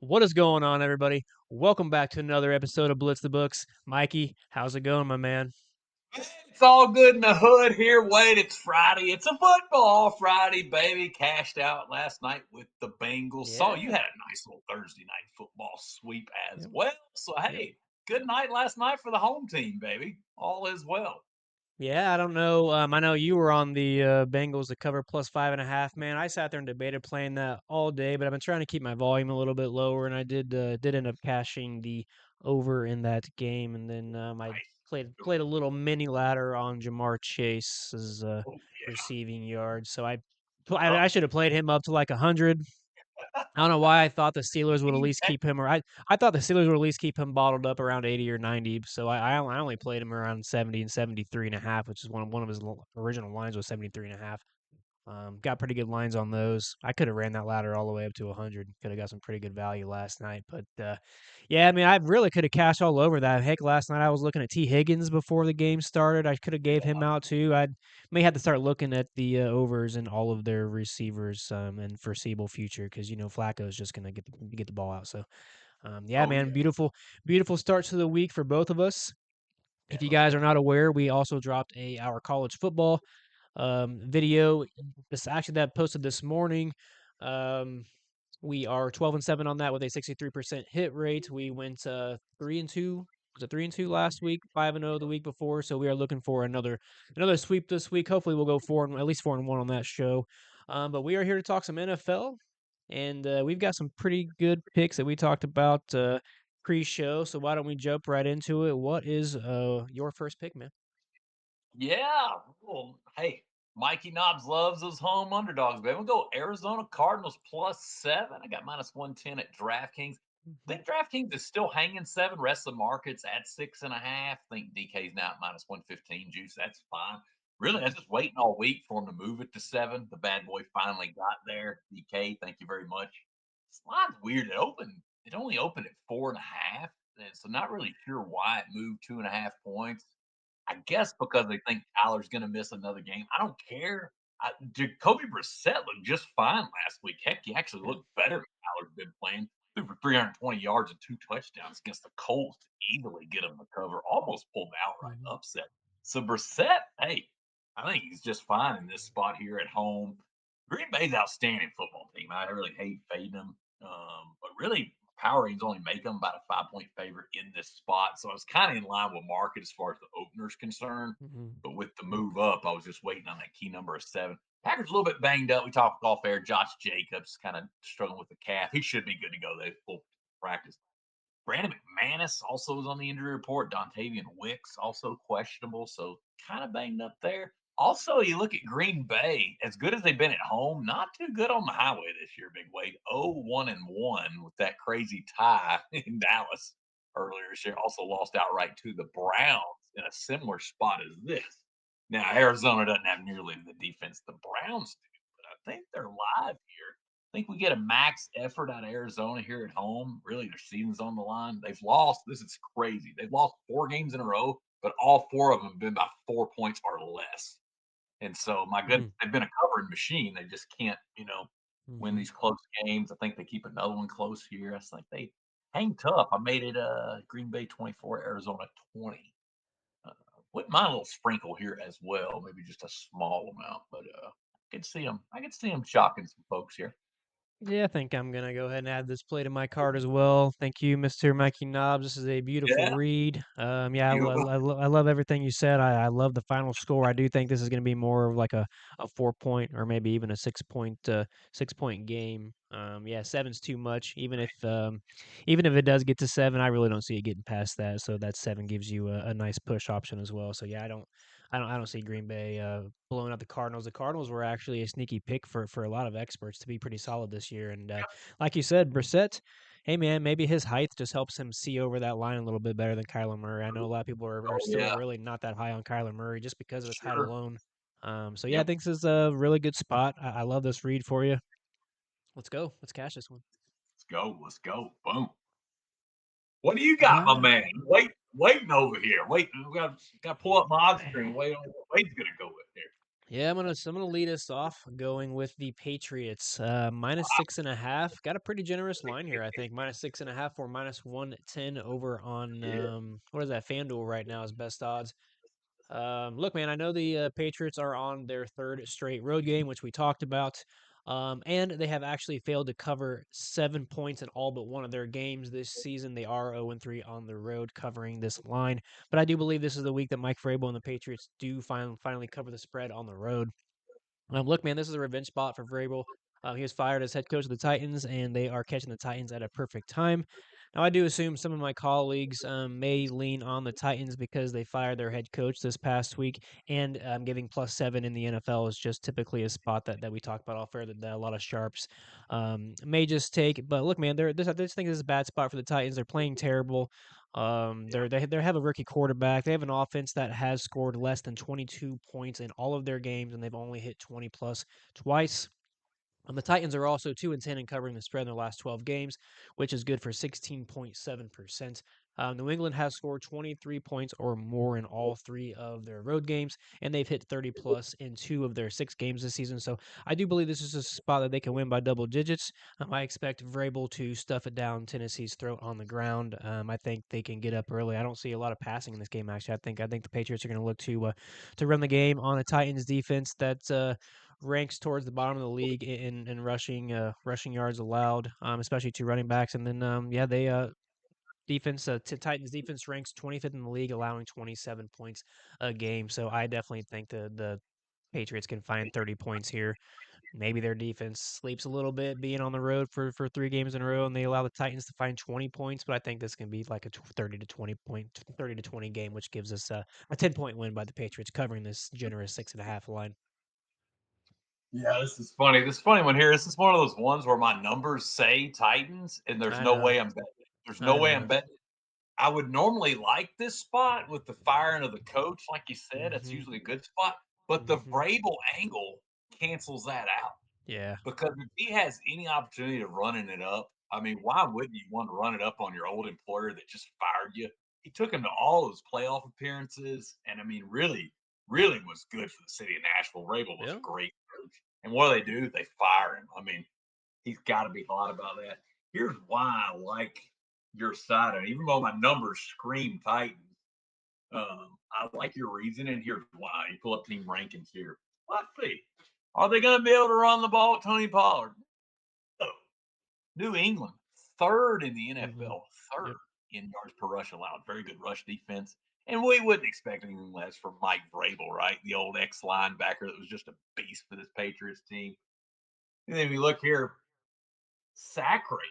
What is going on, everybody? Welcome back to another episode of Blitz the Books. Mikey, how's it going, my man? It's all good in the hood here. Wait, it's Friday. It's a football Friday, baby. Cashed out last night with the Bengals. Saw you Yeah. had a nice little Thursday night football sweep as Yep. well. So, Yep. hey, good night last night for the home team, baby. All is well. Yeah, I don't know. I know you were on the Bengals to cover plus 5.5. Man, I sat there and debated playing that all day, but I've been trying to keep my volume a little bit lower, and I did end up cashing the over in that game, and then I Nice. played a little mini ladder on Jamar Chase's Oh, receiving yards. So yeah. I should have played him up to like 100. I don't know why I thought the Steelers would at least keep him, or I thought the Steelers would at least keep him bottled up around 80 or 90. So I only played him around 70 and 73.5, which is one of his original lines was 73.5. Got pretty good lines on those. I could have ran that ladder all the way up to 100. Could have got some pretty good value last night. But yeah, I mean, I really could have cashed all over that. Heck, last night I was looking at T. Higgins before the game started. I could have gave him out too. I may have to start looking at the overs and all of their receivers and foreseeable future because Flacco is just gonna get the ball out. So yeah, Oh, man, yeah. beautiful start to the week for both of us. Yeah, If you let's guys go. are not aware, we also dropped our college football video. This actually that posted this morning. Um, we are 12-7 on that with a 63% hit rate. We went 3-2. Was it 3-2 last week? 5-0 the week before. So we are looking for another sweep this week. Hopefully we'll go at least 4-1 on that show. But we are here to talk some NFL, and we've got some pretty good picks that we talked about pre-show. So why don't we jump right into it? What is your first pick, man? Yeah. Well, hey, Mikey Knobs loves those home underdogs, baby. We'll go Arizona Cardinals +7. I got -110 at DraftKings. I Mhm. think DraftKings is still hanging 7. Rest of the market's at 6.5. I think DK's now at -115 juice. That's fine. Really, I was just waiting all week for him to move it to 7. The bad boy finally got there. DK, thank you very much. This line's weird. It only opened at 4.5. And so not really sure why it moved 2.5 points. I guess because they think Tyler's gonna miss another game. I don't care. Jacoby Brissett looked just fine last week. Heck, he actually Yeah. looked better than Tyler's been playing. Threw for 320 yards and 2 touchdowns against the Colts to easily get him the cover. Almost pulled the outright Mhm. upset. So Brissett, hey, I think he's just fine in this spot here at home. Green Bay's outstanding football team. I really hate fading them. But really, power ratings only make them about a 5 point favorite in this spot. So I was kind of in line with market as far as the opener's concerned. Mhm. But with the move up, I was just waiting on that key number of 7. Packers a little bit banged up. We talked off air. Josh Jacobs kind of struggling with the calf. He should be good to go. They full practice. Brandon McManus also was on the injury report. Dontavian Wicks also questionable, so kind of banged up there. Also, you look at Green Bay, as good as they've been at home, not too good on the highway this year, Big Wade. 0-1-1 with that crazy tie in Dallas earlier this year. Also lost outright to the Browns in a similar spot as this. Now, Arizona doesn't have nearly the defense the Browns do, but I think they're live here. Think we get a max effort out of Arizona here at home. Really, their season's on the line. They've lost. This is crazy. They've lost 4 games in a row, but all 4 of them have been by 4 points or less. And so, my goodness, Mhm. they've been a covering machine. They just can't, win Mhm. these close games. I think they keep another one close here. It's like they hang tough. I made it Green Bay 24, Arizona 20. Uh, wouldn't mind a little sprinkle here as well, maybe just a small amount, but I could see them shocking some folks here. Yeah, I think I'm gonna go ahead and add this play to my card as well. Thank you, Mr. Mikey Knobs. This is a beautiful Yeah. read. Yeah, You I love everything you said. I love the final score. I do think this is going to be more of like a 4 point or maybe even a 6 point game. Yeah, seven's too much. Even if it does get to seven, I really don't see it getting past that. So that seven gives you a nice push option as well. So yeah, I don't see Green Bay blowing out the Cardinals. The Cardinals were actually a sneaky pick for a lot of experts to be pretty solid this year. And like you said, Brissett, hey man, maybe his height just helps him see over that line a little bit better than Kyler Murray. I know a lot of people are Oh, still yeah, really not that high on Kyler Murray just because of his height sure. alone. So yeah, I Yep. think this is a really good spot. I love this read for you. Let's go. Let's cash this one. Let's go. Let's go. Boom. What do you All got, my right. man? Waiting over here. Wait, we got to pull up my odds screen. Wait on what Wade's going to go with here. Yeah, I'm gonna lead us off going with the Patriots. Minus 6.5. Got a pretty generous line here, I think. Minus 6.5 or minus 110 over on Yeah. what is that? FanDuel right now is best odds. Look, man, I know the Patriots are on their third straight road game, which we talked about. And they have actually failed to cover 7 points in all but one of their games this season. They are 0-3 on the road covering this line. But I do believe this is the week that Mike Vrabel and the Patriots do finally cover the spread on the road. Look, man, this is a revenge spot for Vrabel. He was fired as head coach of the Titans, and they are catching the Titans at a perfect time. Now, I do assume some of my colleagues may lean on the Titans because they fired their head coach this past week, and giving +7 in the NFL is just typically a spot that we talk about off air that a lot of sharps may just take. But look, man, I just think this is a bad spot for the Titans. They're playing terrible. They have a rookie quarterback. They have an offense that has scored less than 22 points in all of their games, and they've only hit 20 plus twice. The Titans are also 2-10 in covering the spread in their last 12 games, which is good for 16.7%. New England has scored 23 points or more in all three of their road games, and they've hit 30 plus in two of their 6 games this season. So I do believe this is a spot that they can win by double digits. I expect Vrabel to stuff it down Tennessee's throat on the ground. I think they can get up early. I don't see a lot of passing in this game. Actually, I think the Patriots are going to look to run the game on a Titans defense that ranks towards the bottom of the league in rushing yards allowed, especially to running backs. And then defense Titans defense ranks 25th in the league, allowing 27 points a game. So I definitely think the Patriots can find 30 points here. Maybe their defense sleeps a little bit being on the road for 3 games in a row, and they allow the Titans to find 20 points. But I think this can be like a 30 to 20 game, which gives us a 10-point win by the Patriots covering this generous 6.5 line. Yeah, this is funny. This is funny one here. This is one of those ones where my numbers say Titans, and there's I no know. way I'm betting. There's no I way I'm know. betting. I would normally like this spot with the firing of the coach, like you said. That's Mhm. usually a good spot. But the Mhm. Vrabel angle cancels that out. Yeah. Because if he has any opportunity of running it up, I mean, why wouldn't you want to run it up on your old employer that just fired you? He took him to all those playoff appearances, and I mean, really was good for the city of Nashville. Rabel was a Yeah. great coach. And what do? They fire him. I mean, he's got to be thought about that. Here's why I like your side. And even though my numbers scream Titans, I like your reason, and here's why. You pull up team rankings here. Let's see. Are they going to be able to run the ball, Tony Pollard? No. New England, third in the Mhm. NFL, Yep. third in yards per rush allowed. Very good rush defense. And we wouldn't expect anything less from Mike Vrabel, right? The old ex linebacker that was just a beast for this Patriots team. And then we look here, sack rate.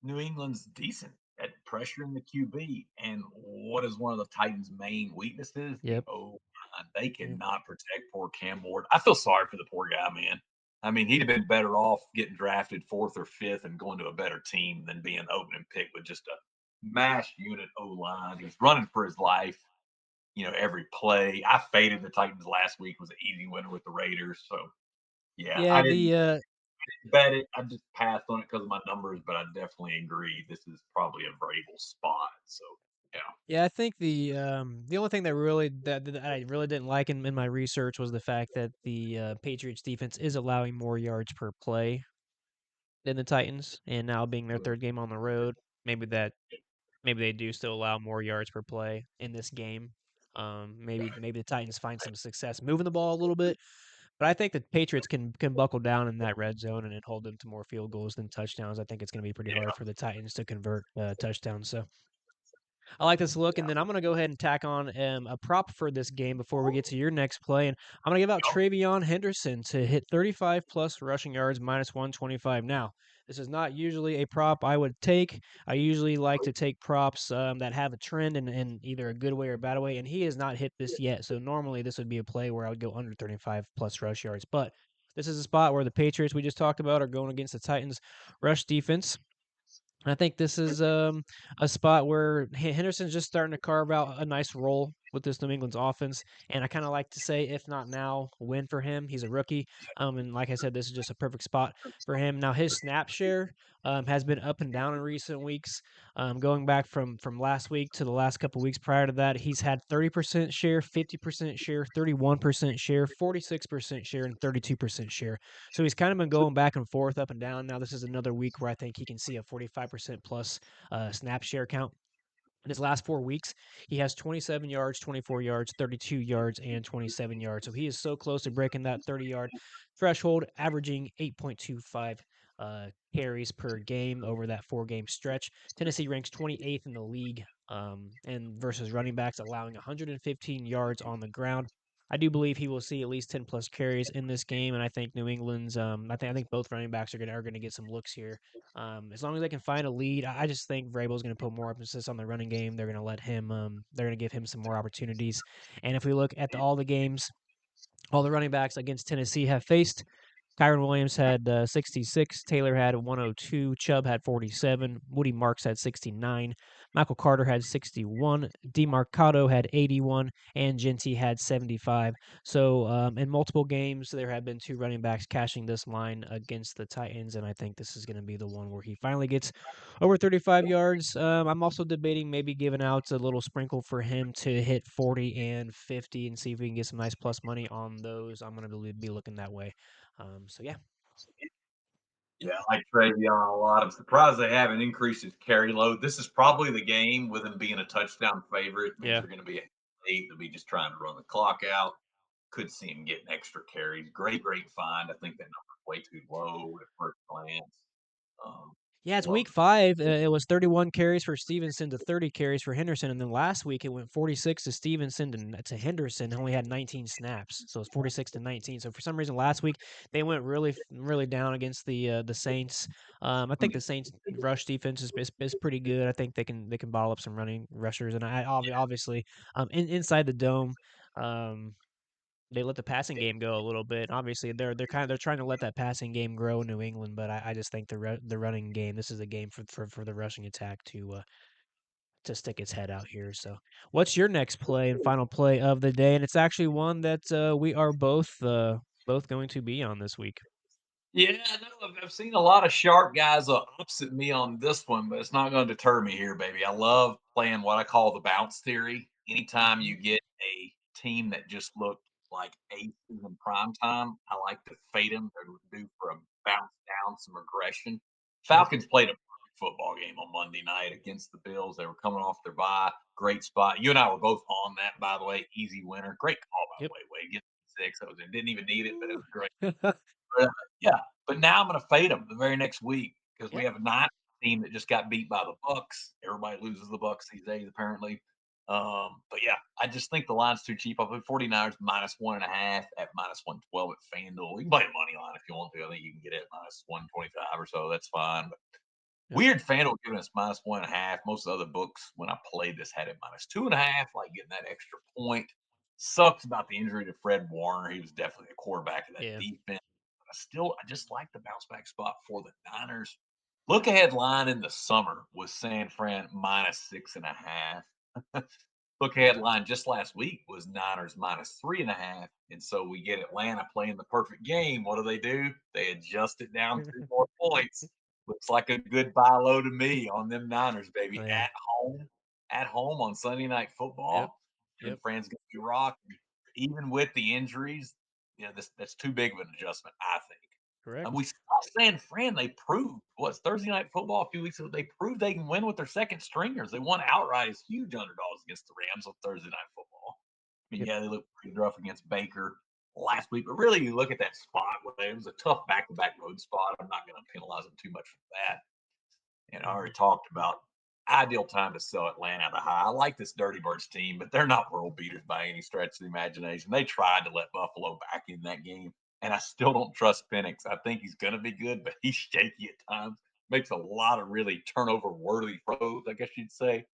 New England's decent at pressuring the QB. And what is one of the Titans' main weaknesses? The Yep. O line. They Yep. cannot protect poor Cam Ward. I feel sorry for the poor guy, man. I mean, he'd have been better off getting drafted fourth or fifth and going to a better team than being opening pick with just a mash unit O line. He's running for his life, every play. I faded the Titans last week, was an easy winner with the Raiders. So yeah, Yeah, I didn't the bet it. I just passed on it because of my numbers, but I definitely agree. This is probably a variable spot. So yeah, yeah, I think the only thing that I really didn't like in my research was the fact that the Patriots defense is allowing more yards per play than the Titans, and now being their third game on the road, maybe that maybe they do still allow more yards per play in this game. Maybe the Titans find some success moving the ball a little bit, but I think the Patriots can buckle down in that red zone and hold them to more field goals than touchdowns. I think it's going to be pretty hard for the Titans to convert touchdowns. So I like this look, and then I'm going to go ahead and tack on a prop for this game before we get to your next play, and I'm going to give out Travion Henderson to hit 35 plus rushing yards minus 125. Now, this is not usually a prop I would take. I usually like to take props that have a trend in either a good way or a bad way, and he has not hit this yet. So normally this would be a play where I would go under 35 plus rush yards, but this is a spot where the Patriots we just talked about are going against the Titans rush defense. I think this is a spot where Henderson's just starting to carve out a nice role. with this New England's offense. And I kind of like to say, if not now, win for him. He's a rookie. And like I said, this is just a perfect spot for him. Now his snap share has been up and down in recent weeks. Going back from last week to the last couple weeks prior to that, he's had 30% share, 50% share, 31% share, 46% share, and 32% share. So he's kind of been going back and forth, up and down. Now this is another week where I think he can see a 45% plus snap share count. In his last 4 weeks, he has 27 yards, 24 yards, 32 yards, and 27 yards. So he is so close to breaking that 30-yard threshold, averaging 8.25 carries per game over that 4-game stretch. Tennessee ranks 28th in the league and versus running backs, allowing 115 yards on the ground. I do believe he will see at least 10 plus carries in this game, and I think New England's. I think both running backs are gonna get some looks here. As long as they can find a lead, I just think Vrabel's going to put more emphasis on the running game. They're going to let him. They're going to give him some more opportunities. And if we look at all the games, all the running backs against Tennessee have faced, Kyron Williams had 66, Taylor had 102, Chubb had 47, Woody Marks had 69, Michael Carter had 61, DeMarcado had 81, and Genty had 75. So in multiple games, there have been two running backs cashing this line against the Titans, and I think this is going to be the one where he finally gets over 35 yards. I'm also debating maybe giving out a little sprinkle for him to hit 40 and 50 and see if we can get some nice plus money on those. I'm going to be looking that way. So yeah, Yeah, I like Travion a lot. I'm surprised they haven't increased his carry load. This is probably the game with him being a touchdown favorite. Means yeah, they're going to be at 8. They'll be just trying to run the clock out. Could see him getting extra carries. Great find. I think that number's way too low at first glance. Um, yeah. It's love week 5. It was 31 carries for Stevenson to 30 carries for Henderson, and then last week it went 46 to Stevenson to Henderson. Only had 19 snaps, so it's 46 to 19. So for some reason last week they went really down against the Saints. I think the Saints rush defense is pretty good. I think they can bottle up some running rushers, and obviously inside the dome. Um, they let the passing game go a little bit. Obviously, they're trying to let that passing game grow in New England, but I just think the running game. This is a game for the rushing attack to stick its head out here. So, what's your next play and final play of the day? And it's actually one that we are both going to be on this week. Yeah, no, I've seen a lot of sharp guys opposite me on this one, but it's not going to deter me here, baby. I love playing what I call the bounce theory. Anytime Mhm. you get a team that just looked like aces in prime time, I like to fade them. They're due for a bounce down, some aggression. Sure. Falcons played a perfect football game on Monday night against the Bills. They were coming off their bye. Great spot. You and I were both on that, by the way. Easy winner. Great call, by Yep. the way. Wade get 6. I didn't even need it, but it Ooh. was great. Yeah, but now I'm gonna fade them the very next week because we Yep. have a 9 team that just got beat by the Bucks. Everybody loses the Bucks these days, apparently. But yeah, I just think the line's too cheap. I'll put 49ers minus 1.5 at minus 112 at FanDuel. You can play a money line if you want to. I think you can get it at minus 125 or so. That's fine. But Yep. weird FanDuel giving us minus 1.5. Most of the other books, when I played this, had it minus 2.5, like getting that extra point. Sucks about the injury to Fred Warner. He was definitely a quarterback of that Yeah. defense. I just like the bounce back spot for the Niners. Look ahead line in the summer was San Fran minus 6.5. Look ahead line just last week was Niners minus 3.5. And so we get Atlanta playing the perfect game. What do? They adjust it down 2 more points. Looks like a good buy low to me on them Niners, baby. Oh yeah. At home on Sunday Night Yep. Football. And Yep. Fran's gonna be rocking. Even with the injuries, that's too big of an adjustment, I think. Correct. We saw San Fran. They proved what's Thursday Night Football a few weeks ago. They proved they can win with their second stringers. They won outright as huge underdogs against the Rams on Thursday Night Football. I mean, Yep. yeah, they looked pretty rough against Baker last week, but really, you look at that spot. It was a tough back-to-back road spot. I'm not going to penalize them too much for that. And I already Mhm. talked about ideal time to sell Atlanta at the high. I like this Dirty Birds team, but they're not world beaters by any stretch of the imagination. They tried to let Buffalo back in that game, and I still don't trust Penix. I think he's going to be good, but he's shaky at times. Makes a lot of really turnover worthy throws, I guess you'd say.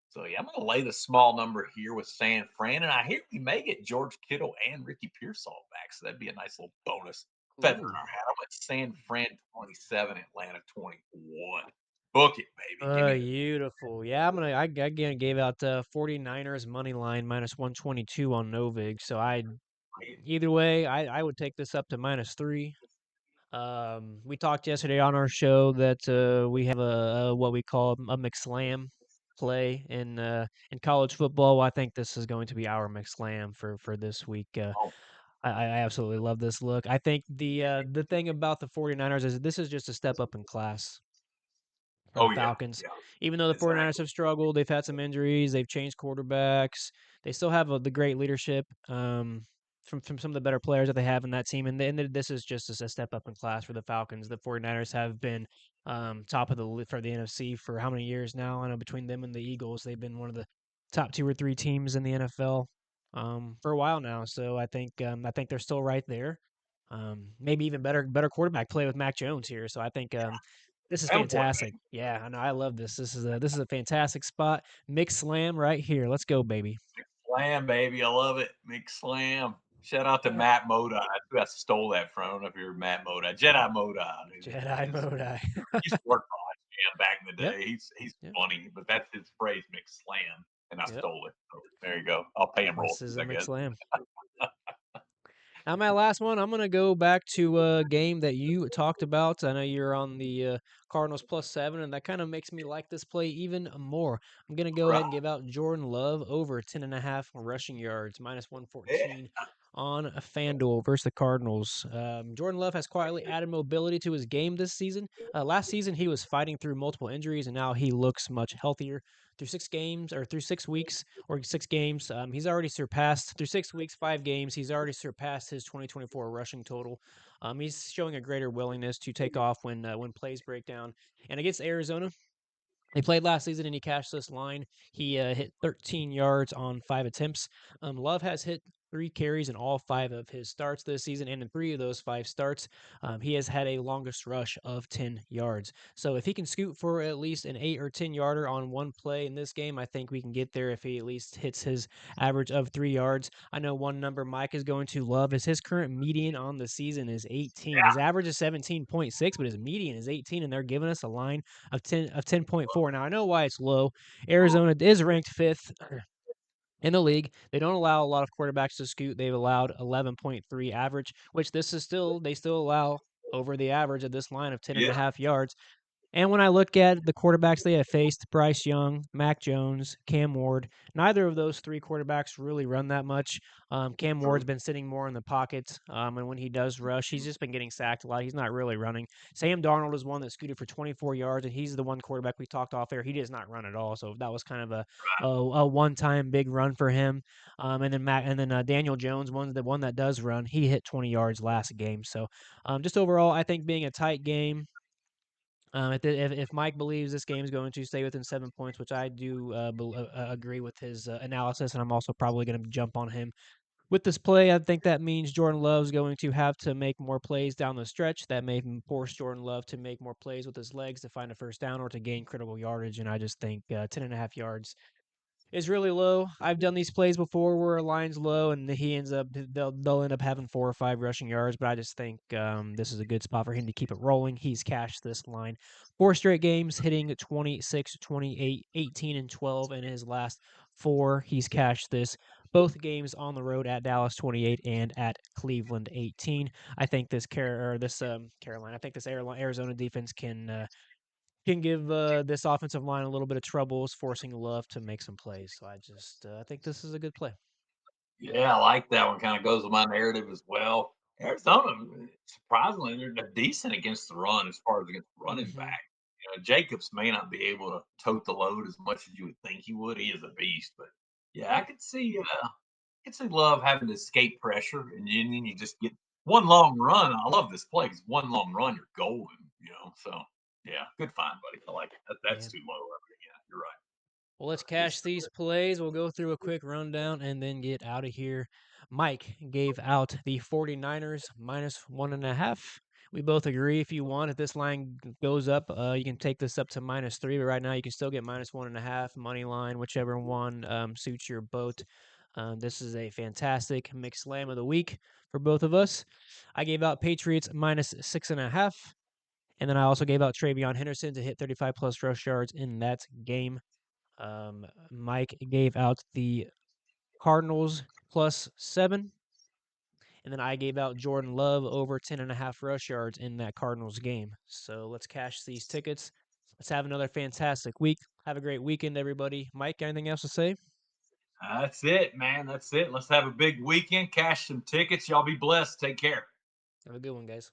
So yeah, I'm going to lay the small number here with San Fran, and I hear we may get George Kittle and Ricky Pearsall back, so that'd be a nice little bonus feather in Ooh. our hat. I'm at San Fran 27, Atlanta 21. Book it, baby. Give me the Beautiful. Yeah, I again gave out 49ers money line -122 on Novig. So either way, I would take this up to -3. We talked yesterday on our show that we have a what we call a McSlam play in college football. Well, I think this is going to be our McSlam for this week. oh, I absolutely love this look. I think the thing about the 49ers is this is just a step up in class for the oh yeah, Falcons. yeah, Even though the 49ers exactly. have struggled, they've had some injuries, they've changed quarterbacks, they still have the great leadership from some of the better players that they have in that team. And this is just a step up in class for the Falcons. The 49ers have been top of for the NFC for how many years now? I know between them and the Eagles, they've been one of the top 2 or 3 teams in the NFL for a while now. So I think they're still right there. Maybe even better quarterback play with Mac Jones here. So I think this is Oh boy, fantastic. Yeah, I know. I love this. This is a fantastic spot. Mix slam right here. Let's go, baby. Slam, baby. I love it. Big Slam. Shout out to Matt Modi. I think I stole that from. I don't know if you're Matt Modi. Jedi Modi. Jedi mode. I. Used to work for IGN back in the Yep. day. He's Yep. funny, but that's his phrase, mixed slam, and I Yep. stole it. So there you go. I'll pay him This is royalties, a I mix guess. slam. Now, my last one, I'm gonna go back to a game that you talked about. I know you're on the Cardinals +7, and that kind of makes me like this play even more. I'm gonna go Right. ahead and give out Jordan Love over 10.5 rushing yards, Yeah. -114 on a FanDuel versus the Cardinals. Jordan Love has quietly added mobility to his game this season. Last season, he was fighting through multiple injuries, and now he looks much healthier. Through 6 weeks or 6 games. He's already surpassed through 6 weeks, 5 games. He's already surpassed his 2024 rushing total. He's showing a greater willingness to take off when plays break down. And against Arizona, he played last season and he cashed this line. He hit 13 yards on 5 attempts. Love has hit 3 carries in all 5 of his starts this season, and in 3 of those 5 starts, he has had a longest rush of 10 yards. So if he can scoot for at least an 8 or 10 yarder on one play in this game, I think we can get there if he at least hits his average of 3 yards. I know one number Mike is going to love is his current median on the season is 18. His average is 17.6, but his median is 18, and they're giving us a line of 10.4. Now I know why it's low. Arizona is ranked 5th in the league. They don't allow a lot of quarterbacks to scoot. They've allowed 11.3 average, which they still allow over the average of this line of 10 and a Yeah. half yards. And when I look at the quarterbacks they have faced, Bryce Young, Mac Jones, Cam Ward, neither of those 3 quarterbacks really run that much. Cam Ward's True. been sitting more in the pocket, and when he does rush, he's just been getting sacked a lot. He's not really running. Sam Darnold is one that scooted for 24 yards, and he's the one quarterback we talked off air. He does not run at all, so that was kind of a one-time big run for him. And then Daniel Jones, the one that does run, he hit 20 yards last game. So just overall, I think being a tight game. If Mike believes this game is going to stay within 7 points, which I do agree with his analysis, and I'm also probably going to jump on him with this play, I think that means Jordan Love's going to have to make more plays down the stretch. That may force Jordan Love to make more plays with his legs to find a first down or to gain critical yardage. And I just think 10.5 yards is really low. I've done these plays before where a line's low and they'll end up having 4 or 5 rushing yards, but I just think this is a good spot for him to keep it rolling. He's cashed this line 4 straight games, hitting 26, 28, 18, and 12 in his last 4. He's cashed this both games on the road at Dallas 28 and at Cleveland 18. I think Carolina. I think this Arizona defense can give this offensive line a little bit of troubles, forcing Love to make some plays. So I think this is a good play. Yeah, I like that one. Kind of goes with my narrative as well. Arizona, surprisingly, they're decent against the run as far as against the running Mm-hmm. back. Jacobs may not be able to tote the load as much as you would think he would. He is a beast, but yeah, I could see Love having to escape pressure, and then you just get one long run. I love this play 'cause one long run, you're golden. So yeah, good find, buddy. I like it. That's Yeah. too low. Yeah, you're right. Well, let's It's cash these plays. We'll go through a quick rundown and then get out of here. Mike gave out the 49ers -1.5. We both agree if you want, if this line goes up, you can take this up to -3. But right now, you can still get -1.5 money line, whichever one suits your boat. This is a fantastic mixed slam of the week for both of us. I gave out Patriots -6.5. And then I also gave out Travion Henderson to hit 35+ rush yards in that game. Mike gave out the Cardinals +7. And then I gave out Jordan Love over 10.5 rush yards in that Cardinals game. So let's cash these tickets. Let's have another fantastic week. Have a great weekend, everybody. Mike, anything else to say? That's it, man. That's it. Let's have a big weekend. Cash some tickets. Y'all be blessed. Take care. Have a good one, guys.